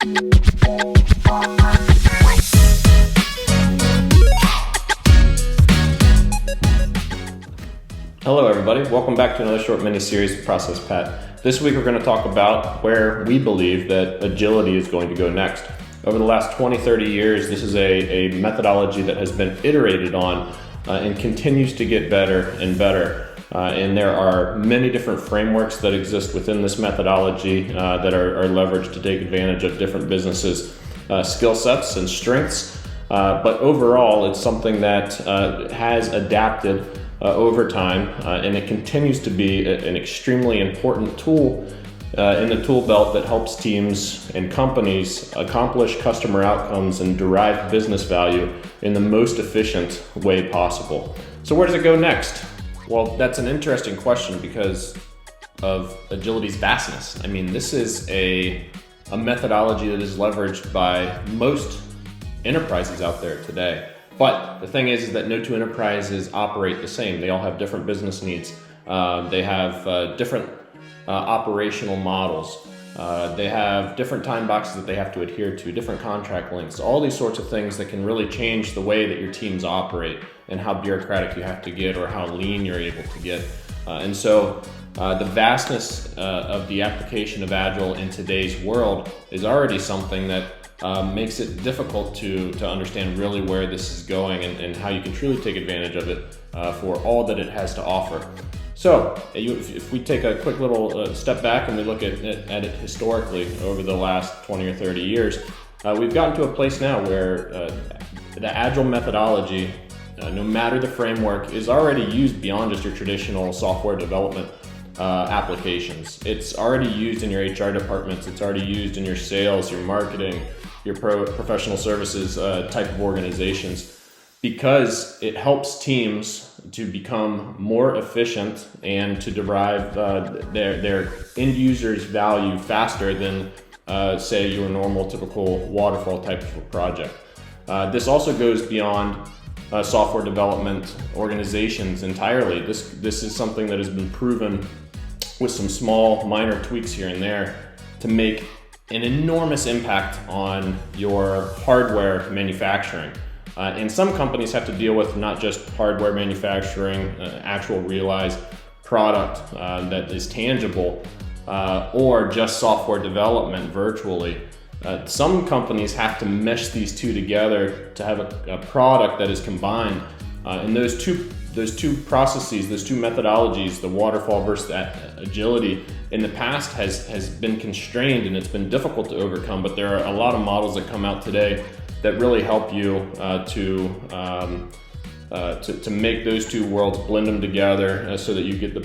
Hello everybody, welcome back to another short mini-series with Process Pat. This week we're going to talk about where we believe that agility is going to go next. Over the last 20-30 years, this is a methodology that has been iterated on and continues to get better and better. And there are many different frameworks that exist within this methodology that are leveraged to take advantage of different businesses' skill sets and strengths. But overall, it's something that has adapted over time, and it continues to be an extremely important tool in the tool belt that helps teams and companies accomplish customer outcomes and derive business value in the most efficient way possible. So where does it go next? Well, that's an interesting question because of agility's vastness. I mean, this is a methodology that is leveraged by most enterprises out there today. But the thing is that no two enterprises operate the same. They all have different business needs. They have different operational models. They have different time boxes that they have to adhere to, different contract lengths, all these sorts of things that can really change the way that your teams operate and how bureaucratic you have to get or how lean you're able to get. And so the vastness of the application of Agile in today's world is already something that makes it difficult to understand really where this is going and how you can truly take advantage of it for all that it has to offer. So if we take a quick little step back and we look at it historically over the last 20 or 30 years, we've gotten to a place now where the Agile methodology, no matter the framework, is already used beyond just your traditional software development applications. It's already used in your HR departments. It's already used in your sales, your marketing, your professional services type of organizations, because it helps teams to become more efficient and to derive their end users' value faster than, say, your normal typical waterfall type of a project. This also goes beyond software development organizations entirely. This is something that has been proven with some small minor tweaks here and there to make an enormous impact on your hardware manufacturing. And some companies have to deal with not just hardware manufacturing, actual realized product that is tangible, or just software development virtually. Some companies have to mesh these two together to have a product that is combined. And those two processes, those two methodologies, the waterfall versus agility, in the past has been constrained and it's been difficult to overcome, but there are a lot of models that come out today that really help you to make those two worlds, blend them together so that you get the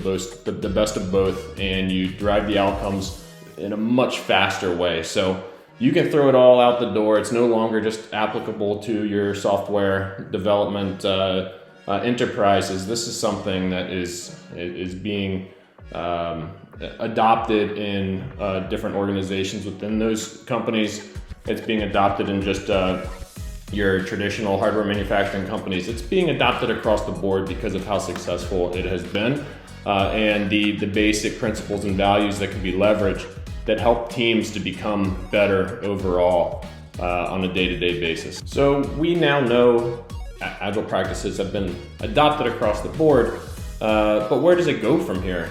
best of both and you drive the outcomes in a much faster way. So you can throw it all out the door. It's no longer just applicable to your software development enterprises. This is something that is being adopted in different organizations within those companies. It's being adopted in just your traditional hardware manufacturing companies. It's being adopted across the board because of how successful it has been and the basic principles and values that can be leveraged that help teams to become better overall on a day-to-day basis. So we now know Agile practices have been adopted across the board, but where does it go from here?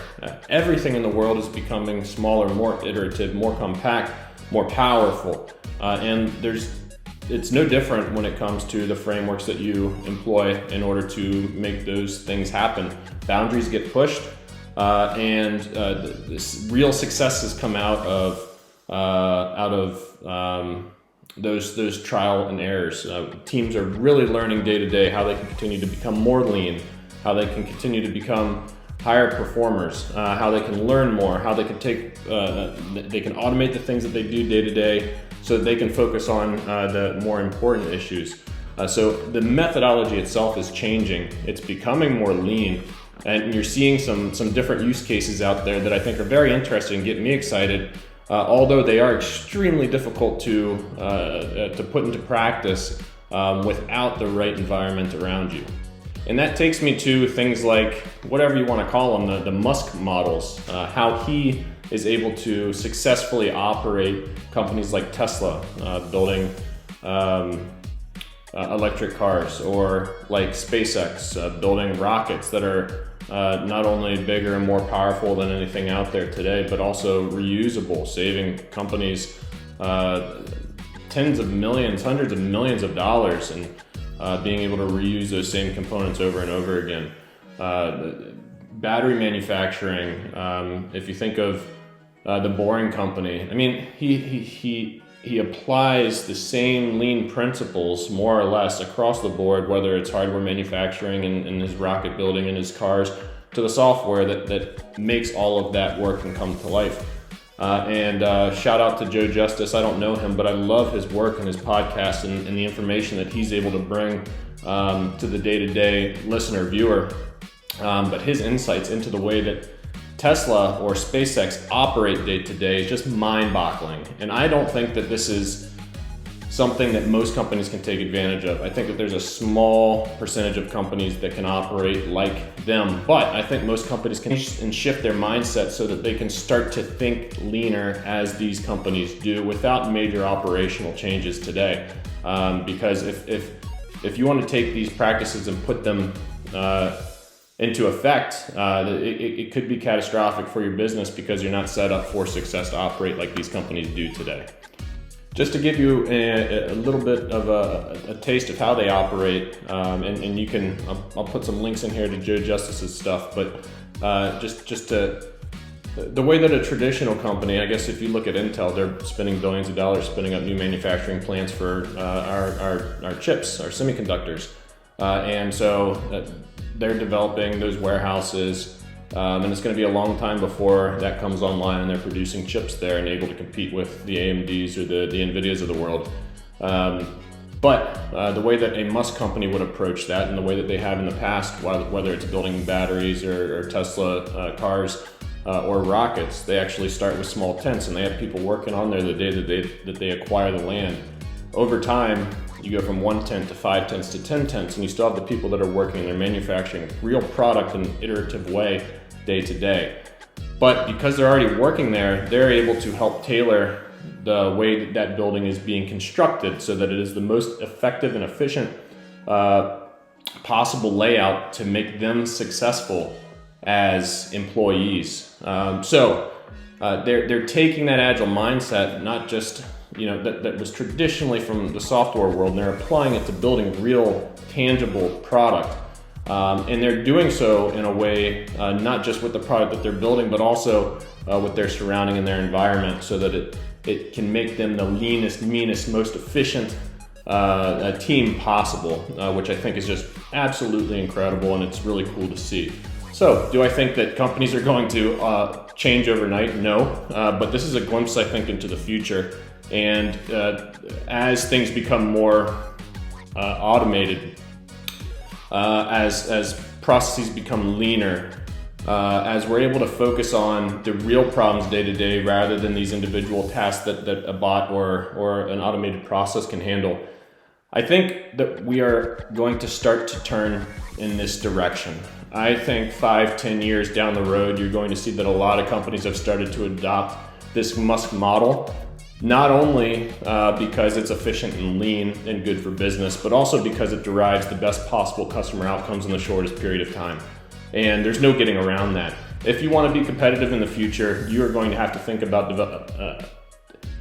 Everything in the world is becoming smaller, more iterative, more compact, more powerful, and it's no different when it comes to the frameworks that you employ in order to make those things happen. Boundaries get pushed, and real successes come out of those trial and errors. Teams are really learning day to day how they can continue to become more lean, how they can continue to become higher performers, how they can learn more, how they can they can automate the things that they do day to day so that they can focus on the more important issues. So the methodology itself is changing. It's becoming more lean, and you're seeing some different use cases out there that I think are very interesting and get me excited. Although they are extremely difficult to put into practice without the right environment around you. And that takes me to things like, whatever you want to call them, the Musk models, how he is able to successfully operate companies like Tesla, building electric cars, or like SpaceX, building rockets that are not only bigger and more powerful than anything out there today, but also reusable, saving companies tens of millions, hundreds of millions of dollars, and being able to reuse those same components over and over again. Battery manufacturing, if you think of the Boring Company, I mean, he applies the same lean principles more or less across the board, whether it's hardware manufacturing and his rocket building and his cars, to the software that makes all of that work and come to life. And shout out to Joe Justice. I don't know him, but I love his work and his podcast and the information that he's able to bring to the day-to-day listener, viewer. But his insights into the way that Tesla or SpaceX operate day-to-day is just mind-boggling. And I don't think that this is something that most companies can take advantage of. I think that there's a small percentage of companies that can operate like them, but I think most companies can shift their mindset so that they can start to think leaner as these companies do without major operational changes today. Because if you want to take these practices and put them into effect, it could be catastrophic for your business because you're not set up for success to operate like these companies do today. Just to give you a little bit of a taste of how they operate, and you can, I'll put some links in here to Joe Justice's stuff, but just to, the way that a traditional company, I guess if you look at Intel, they're spending billions of dollars spinning up new manufacturing plants for our chips, our semiconductors. And so they're developing those warehouses, and it's going to be a long time before that comes online and they're producing chips there and able to compete with the AMDs or the NVIDIAs of the world. But the way that a Musk company would approach that, and the way that they have in the past, whether it's building batteries or Tesla cars or rockets, they actually start with small tents, and they have people working on there the day that they acquire the land. Over time, you go from 1 tent to 5 tents to 10 tents, and you still have the people that are working and they're manufacturing real product in an iterative way day to day. But because they're already working there, they're able to help tailor the way that building is being constructed so that it is the most effective and efficient possible layout to make them successful as employees. So they're taking that agile mindset, not just that was traditionally from the software world, and they're applying it to building real, tangible product. And they're doing so in a way, not just with the product that they're building, but also with their surrounding and their environment, so that it can make them the leanest, meanest, most efficient team possible, which I think is just absolutely incredible, and it's really cool to see. So, do I think that companies are going to change overnight? No, but this is a glimpse, I think, into the future. And as things become more automated, as processes become leaner, as we're able to focus on the real problems day to day rather than these individual tasks that a bot or an automated process can handle, I think that we are going to start to turn in this direction. I think 5-10 years down the road, you're going to see that a lot of companies have started to adopt this Musk model, not only because it's efficient and lean and good for business, but also because it derives the best possible customer outcomes in the shortest period of time. And there's no getting around that. If you want to be competitive in the future, you are going to have to think about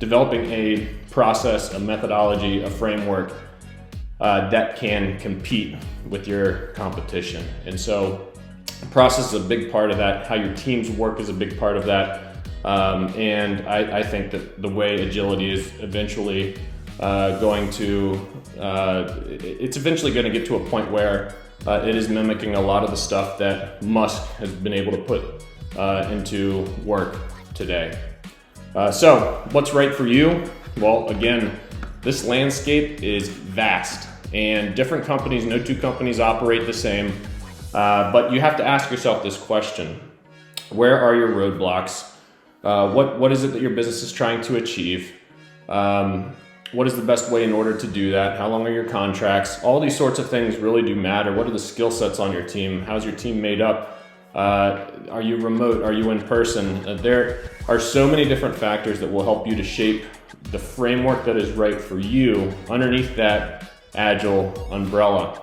developing a process, a methodology, a framework that can compete with your competition. And so process is a big part of that. How your teams work is a big part of that. And I think that the way agility is eventually it's eventually going to get to a point where it is mimicking a lot of the stuff that Musk has been able to put into work today. So what's right for you? Well, again, this landscape is vast, and different companies, no two companies operate the same, but you have to ask yourself this question: where are your roadblocks? What is it that your business is trying to achieve? What is the best way in order to do that? How long are your contracts? All these sorts of things really do matter. What are the skill sets on your team? How's your team made up? Are you remote? Are you in person? There are so many different factors that will help you to shape the framework that is right for you underneath that Agile umbrella.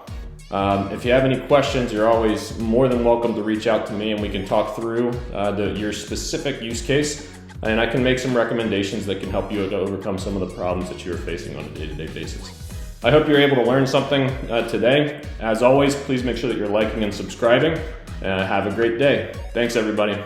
If you have any questions, you're always more than welcome to reach out to me and we can talk through your specific use case, and I can make some recommendations that can help you to overcome some of the problems that you're facing on a day-to-day basis. I hope you're able to learn something today. As always, please make sure that you're liking and subscribing. Have a great day. Thanks, everybody.